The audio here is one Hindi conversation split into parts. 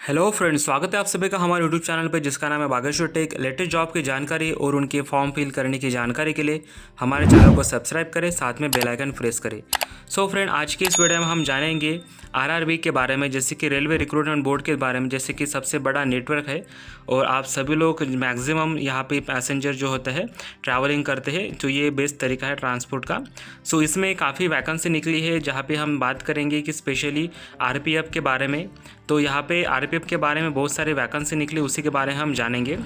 हेलो फ्रेंड्स, स्वागत है आप सभी का हमारे यूट्यूब चैनल पर जिसका नाम है बागेश्वर टेक। लेटेस्ट जॉब की जानकारी और उनके फॉर्म फिल करने की जानकारी के लिए हमारे चैनल को सब्सक्राइब करें, साथ में बेल आइकन प्रेस करें। सो फ्रेंड, आज की इस वीडियो में हम जानेंगे आरआरबी के बारे में, जैसे कि रेलवे रिक्रूटमेंट बोर्ड के बारे में, जैसे कि सबसे बड़ा नेटवर्क है और आप सभी लोग मैक्सिमम यहाँ पे पैसेंजर जो होते हैं ट्रैवलिंग करते हैं, तो ये बेस्ट तरीका है ट्रांसपोर्ट का। सो इसमें काफ़ी वैकेंसी निकली है, जहाँ पे हम बात करेंगे कि स्पेशली आरपीएफ के बारे में। तो यहाँ पे आरपीएफ के बारे में बहुत सारे वैकेंसी निकली, उसी के बारे में हम जानेंगे।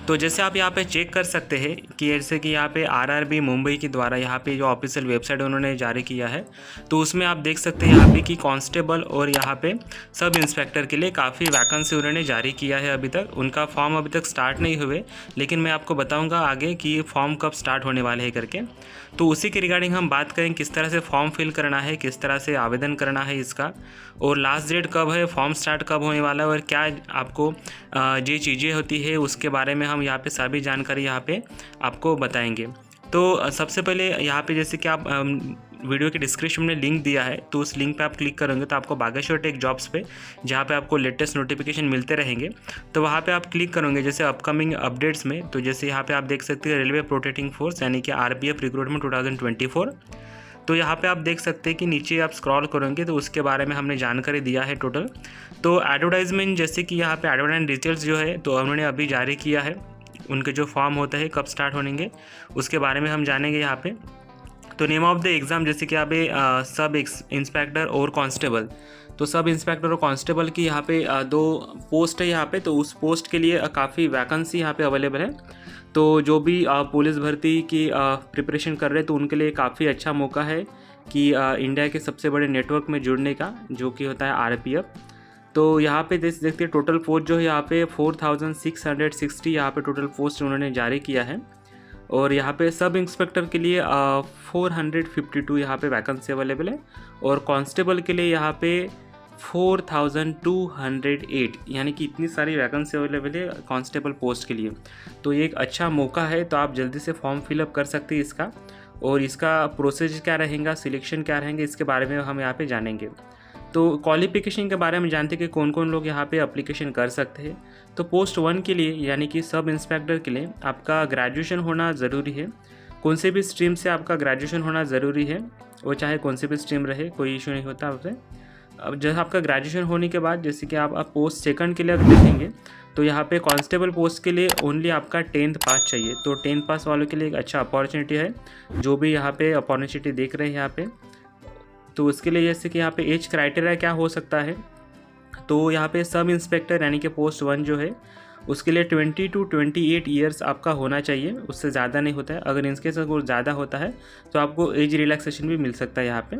तो जैसे आप यहाँ पे चेक कर सकते हैं कि जैसे कि यहाँ पे आरआरबी मुंबई के द्वारा यहाँ पे जो ऑफिशियल वेबसाइट उन्होंने जारी किया है, तो उसमें आप देख सकते हैं यहाँ पे कि कांस्टेबल और यहाँ पे सब इंस्पेक्टर के लिए काफ़ी वैकेंसी उन्होंने जारी किया है। अभी तक उनका फॉर्म अभी तक स्टार्ट नहीं हुए, लेकिन मैं आपको बताऊँगा आगे कि फॉर्म कब स्टार्ट होने वाले हैं करके। तो उसी के रिगार्डिंग हम बात करें किस तरह से फॉर्म फिल करना है, किस तरह से आवेदन करना है इसका, और लास्ट डेट कब है, फॉर्म स्टार्ट कब होने वाला है, और क्या आपको ये चीज़ें होती है उसके बारे में हम यहाँ पे सभी जानकारी यहाँ पे आपको बताएंगे। तो सबसे पहले यहाँ पे जैसे कि आप वीडियो के डिस्क्रिप्शन में लिंक दिया है, तो उस लिंक पे आप क्लिक करोगे तो आपको बागेश्वर टेक जॉब्स पे, जहाँ पे आपको लेटेस्ट नोटिफिकेशन मिलते रहेंगे, तो वहाँ पे आप क्लिक करोगे जैसे अपकमिंग अपडेट्स में। तो जैसे यहाँ पे आप देख सकते हैं रेलवे प्रोटेक्टिंग फोर्स यानी कि आरपीएफ रिक्रूटमेंट 2024। तो यहाँ पे आप देख सकते हैं कि नीचे आप स्क्रॉल करोगे तो उसके बारे में हमने जानकारी दिया है टोटल। तो एडवर्टाइजमेंट, जैसे कि यहाँ पे एडवर्टाइजमेंट डिटेल्स जो है तो उन्होंने अभी जारी किया है, उनके जो फॉर्म होता है कब स्टार्ट होंगे उसके बारे में हम जानेंगे यहाँ पे। तो नेम ऑफ द एग्ज़ाम, जैसे कि यहाँ पे सब इंस्पेक्टर और कांस्टेबल, तो सब इंस्पेक्टर और कांस्टेबल की यहाँ पे दो पोस्ट है यहाँ पे। तो उस पोस्ट के लिए काफ़ी वैकेंसी यहाँ पे अवेलेबल है। तो जो भी पुलिस भर्ती की प्रिपरेशन कर रहे हैं तो उनके लिए काफ़ी अच्छा मौका है कि इंडिया के सबसे बड़े नेटवर्क में जुड़ने का, जो कि होता है आरपीएफ। तो यहाँ पे देखते हैं टोटल पोस्ट जो है यहाँ पे 4660 यहाँ पे टोटल पोस्ट उन्होंने जारी किया है। और यहाँ पे सब इंस्पेक्टर के लिए 452 यहाँ पे वैकेंसी अवेलेबल है, और कांस्टेबल के लिए यहाँ पे 4208, यानी कि इतनी सारी वैकेंसी अवेलेबल है कांस्टेबल पोस्ट के लिए। तो ये एक अच्छा मौका है, तो आप जल्दी से फॉर्म फिलअप कर सकते हैं इसका। और इसका प्रोसेस क्या रहेगा, सिलेक्शन क्या रहेंगे, इसके बारे में हम यहाँ पे जानेंगे। तो क्वालिफिकेशन के बारे में जानते हैं कि कौन कौन लोग यहाँ पे अप्लीकेशन कर सकते हैं। तो पोस्ट 1 के लिए यानी कि सब इंस्पेक्टर के लिए आपका ग्रेजुएशन होना ज़रूरी है। कौन से भी स्ट्रीम से आपका ग्रेजुएशन होना ज़रूरी है, वो चाहे कौन से भी स्ट्रीम रहे, कोई इशू नहीं होता आपसे। अब जैसे आपका ग्रेजुएशन होने के बाद, जैसे कि आप पोस्ट 2 के लिए अगर देखेंगे तो यहाँ पे कांस्टेबल पोस्ट के लिए ओनली आपका 10th पास चाहिए। तो 10th पास वालों के लिए एक अच्छा अपॉर्चुनिटी है, जो भी यहाँ पे अपॉर्चुनिटी देख रहे हैं यहाँ पे। तो उसके लिए जैसे कि यहाँ पे एज क्राइटेरिया क्या हो सकता है, तो यहाँ पे सब इंस्पेक्टर यानी कि पोस्ट 1 जो है उसके लिए 20 to 28 ईयर्स आपका होना चाहिए, उससे ज़्यादा नहीं होता है। अगर इनके साथ और ज़्यादा होता है तो आपको एज रिलैक्सेशन भी मिल सकता है यहाँ पे।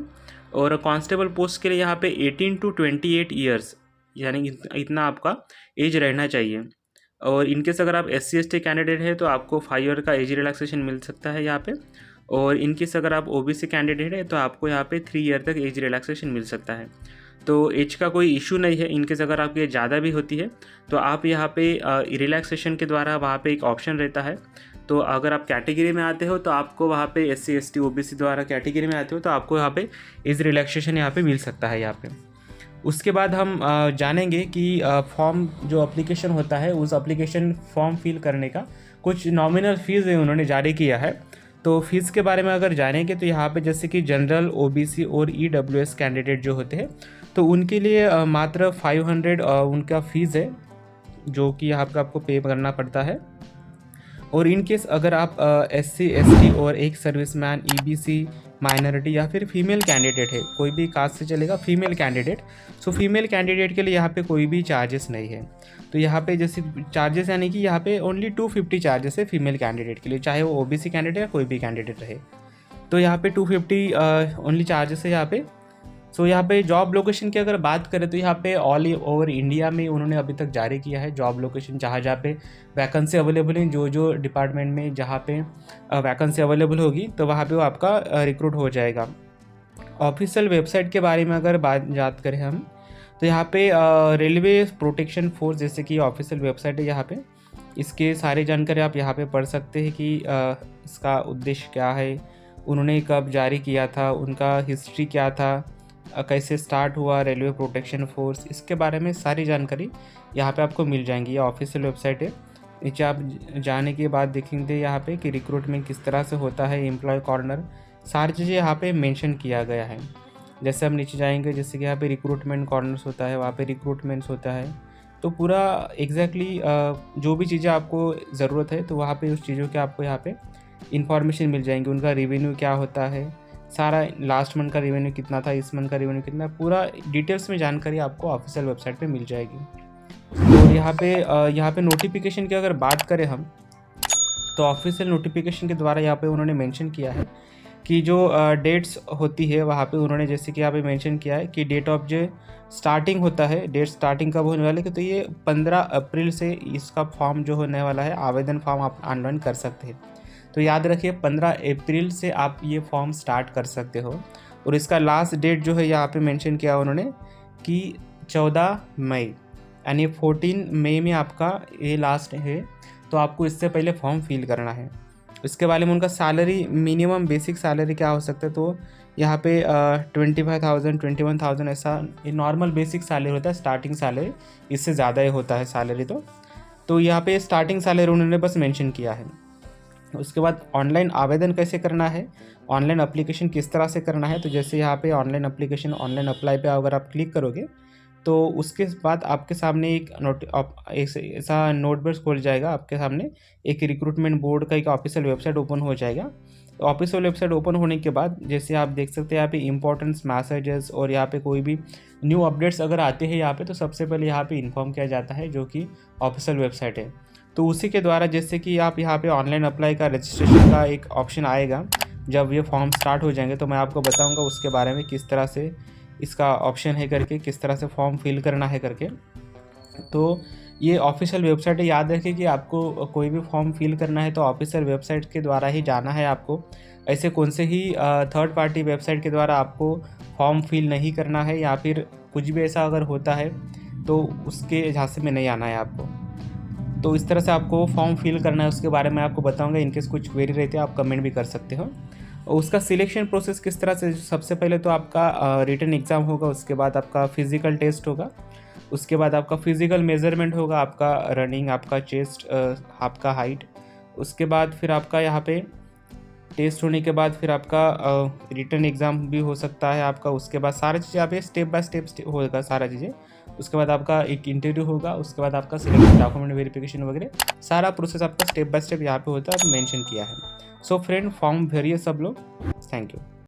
और कांस्टेबल पोस्ट के लिए यहाँ पे 18 to 28 ईयर्स यानी इतना आपका एज रहना चाहिए। और इनकेस अगर आप SC/ST कैंडिडेट है तो आपको 5 ईयर का एज रिलैक्सेशन मिल सकता है यहाँ पे। और इनकेस अगर आप OBC कैंडिडेट है तो आपको यहाँ पे 3 ईयर तक एज रिलैक्सेशन मिल सकता है। तो एज का कोई इशू नहीं है। इनकेस अगर आपकी एज ज़्यादा भी होती है तो आप यहाँ पे रिलैक्सेशन के द्वारा वहाँ पे एक ऑप्शन रहता है। तो अगर आप कैटेगरी में आते हो तो आपको वहाँ पे SC/ST OBC द्वारा कैटेगरी में आते हो तो आपको यहाँ पे एज रिलैक्सेशन यहाँ पे मिल सकता है यहाँ पे। उसके बाद हम जानेंगे कि फॉर्म जो एप्लीकेशन होता है, उस एप्लीकेशन फॉर्म फिल करने का कुछ नॉमिनल फ़ीस उन्होंने जारी किया है। तो फीस के बारे में अगर जानेंगे तो यहाँ पे जैसे कि जनरल, OBC और EWS कैंडिडेट जो होते हैं तो उनके लिए मात्र 500 उनका फ़ीस है, जो कि यहाँ पर आपको पे करना पड़ता है। और इन केस अगर आप SC/ST और एक सर्विसमैन, EBC, माइनॉरिटी या फिर फीमेल कैंडिडेट है, कोई भी कास्ट से चलेगा, female candidate, so female candidate के लिए यहाँ पे कोई भी चार्जेस नहीं है। तो यहाँ पे जैसे चार्जेस यानी कि यहाँ पे ओनली 250 चार्जेस है फीमेल कैंडिडेट के लिए, चाहे वो OBC कैंडिडेट या कोई भी कैंडिडेट रहे। तो यहाँ पे 250 ओनली चार्जेस है यहाँ पे। सो यहाँ पे जॉब लोकेशन की अगर बात करें तो यहाँ पे ऑल ओवर इंडिया में उन्होंने अभी तक जारी किया है जॉब लोकेशन, जहाँ जहाँ पे वैकेंसी अवेलेबल है, जो जो डिपार्टमेंट में जहाँ पे वैकेंसी अवेलेबल होगी तो वहाँ पे वो आपका रिक्रूट हो जाएगा। ऑफिशियल वेबसाइट के बारे में अगर बात करें हम तो यहाँ पे रेलवे प्रोटेक्शन फोर्स जैसे कि ऑफिशियल वेबसाइट है, यहाँ पे इसके सारी जानकारी आप यहाँ पे पढ़ सकते हैं कि इसका उद्देश्य क्या है, उन्होंने कब जारी किया था, उनका हिस्ट्री क्या था, कैसे स्टार्ट हुआ रेलवे प्रोटेक्शन फोर्स, इसके बारे में सारी जानकारी यहाँ पे आपको मिल जाएंगी। ये ऑफिशियल वेबसाइट है। नीचे आप जाने के बाद देखेंगे यहाँ पे कि रिक्रूटमेंट किस तरह से होता है, एम्प्लॉय कॉर्नर, सारी चीज़ें यहाँ पे मेंशन किया गया है। जैसे हम नीचे जाएंगे, जैसे कि यहाँ पे रिक्रूटमेंट कॉर्नर्स होता है, वहाँ पे रिक्रूटमेंट्स होता है, तो पूरा एग्जैक्टली जो भी चीज़ें आपको ज़रूरत है तो वहाँ पे उस चीज़ों के आपको यहाँ पे इंफॉर्मेशन मिल जाएंगी। उनका रेवेन्यू क्या होता है, सारा लास्ट मंथ का रेवेन्यू कितना था, इस मंथ का रेवेन्यू कितना, पूरा डिटेल्स में जानकारी आपको ऑफिशियल वेबसाइट पे मिल जाएगी। और यहाँ पे नोटिफिकेशन की अगर बात करें हम, तो ऑफिशियल नोटिफिकेशन के द्वारा यहाँ पे उन्होंने मेंशन किया है कि जो डेट्स होती है वहाँ पे उन्होंने जैसे कि यहाँ पे मेंशन किया है कि डेट ऑफ जो स्टार्टिंग होता है, डेट स्टार्टिंग कब होने वाले, तो ये 15 अप्रैल से इसका फॉर्म जो होने वाला है, आवेदन फॉर्म आप ऑनलाइन कर सकते हैं। तो याद रखिए 15 अप्रैल से आप ये फॉर्म स्टार्ट कर सकते हो। और इसका लास्ट डेट जो है यहाँ पे मेंशन किया उन्होंने कि 14 मई, यानी 14 मई में आपका ये लास्ट है। तो आपको इससे पहले फॉर्म फिल करना है। इसके बारे में उनका सैलरी, मिनिमम बेसिक सैलरी क्या हो सकता है, तो यहाँ पे 25,000 21,000 ऐसा ये नॉर्मल बेसिक सैलरी होता है, स्टार्टिंग सैलरी, इससे ज़्यादा ही होता है सैलरी। तो यहाँ पे स्टार्टिंग सैलरी उन्होंने बस मेंशन किया है। उसके बाद ऑनलाइन आवेदन कैसे करना है, ऑनलाइन अप्लीकेशन किस तरह से करना है, तो जैसे यहाँ पे ऑनलाइन अप्लीकेशन, ऑनलाइन अप्लाई पे अगर आप क्लिक करोगे तो उसके बाद आपके सामने एक ऐसा नोटबुक खोल जाएगा आपके सामने, एक रिक्रूटमेंट बोर्ड का एक ऑफिशियल वेबसाइट ओपन हो जाएगा। तो ऑफिशियल वेबसाइट ओपन होने के बाद जैसे आप देख सकते हैं यहाँ पे इंपॉर्टेंस मैसेजेस और यहाँ पे कोई भी न्यू अपडेट्स अगर आते हैं यहाँ पे, तो सबसे पहले यहाँ पे इन्फॉर्म किया जाता है, जो कि ऑफिशियल वेबसाइट है। तो उसी के द्वारा जैसे कि आप यहाँ पे ऑनलाइन अप्लाई का रजिस्ट्रेशन का एक ऑप्शन आएगा, जब ये फॉर्म स्टार्ट हो जाएंगे तो मैं आपको बताऊँगा उसके बारे में, किस तरह से इसका ऑप्शन है करके, किस तरह से फॉर्म फिल करना है करके। तो ये ऑफिशियल वेबसाइट है। याद रखिए कि आपको कोई भी फॉर्म फिल करना है तो ऑफिशियल वेबसाइट के द्वारा ही जाना है आपको। ऐसे कौन से ही थर्ड पार्टी वेबसाइट के द्वारा आपको फॉर्म फिल नहीं करना है, या फिर कुछ भी ऐसा अगर होता है तो उसके झांसे में नहीं आना है आपको। तो इस तरह से आपको फॉर्म फिल करना है, उसके बारे में आपको बताऊँगा। इनकेस कुछ क्वेरी रहती है आप कमेंट भी कर सकते हो। और उसका सिलेक्शन प्रोसेस किस तरह से, सबसे पहले तो आपका रिटन एग्ज़ाम होगा, उसके बाद आपका फिज़िकल टेस्ट होगा, उसके बाद आपका फिज़िकल मेजरमेंट होगा, आपका रनिंग, आपका चेस्ट, आपका हाइट, उसके बाद फिर आपका यहाँ पे टेस्ट होने के बाद फिर आपका रिटन एग्ज़ाम भी हो सकता है आपका। उसके बाद सारी चीज़ें यहाँ पे स्टेप बाय स्टेप होगा सारा चीज़ें। उसके बाद आपका एक इंटरव्यू होगा, उसके बाद आपका सिलेक्शन, डॉक्यूमेंट वेरिफिकेशन वगैरह सारा प्रोसेस आपका स्टेप बाय स्टेप यहाँ पे होता है, मेंशन किया है। सो फ्रेंड, फॉर्म भरिए सब लोग। Thank you.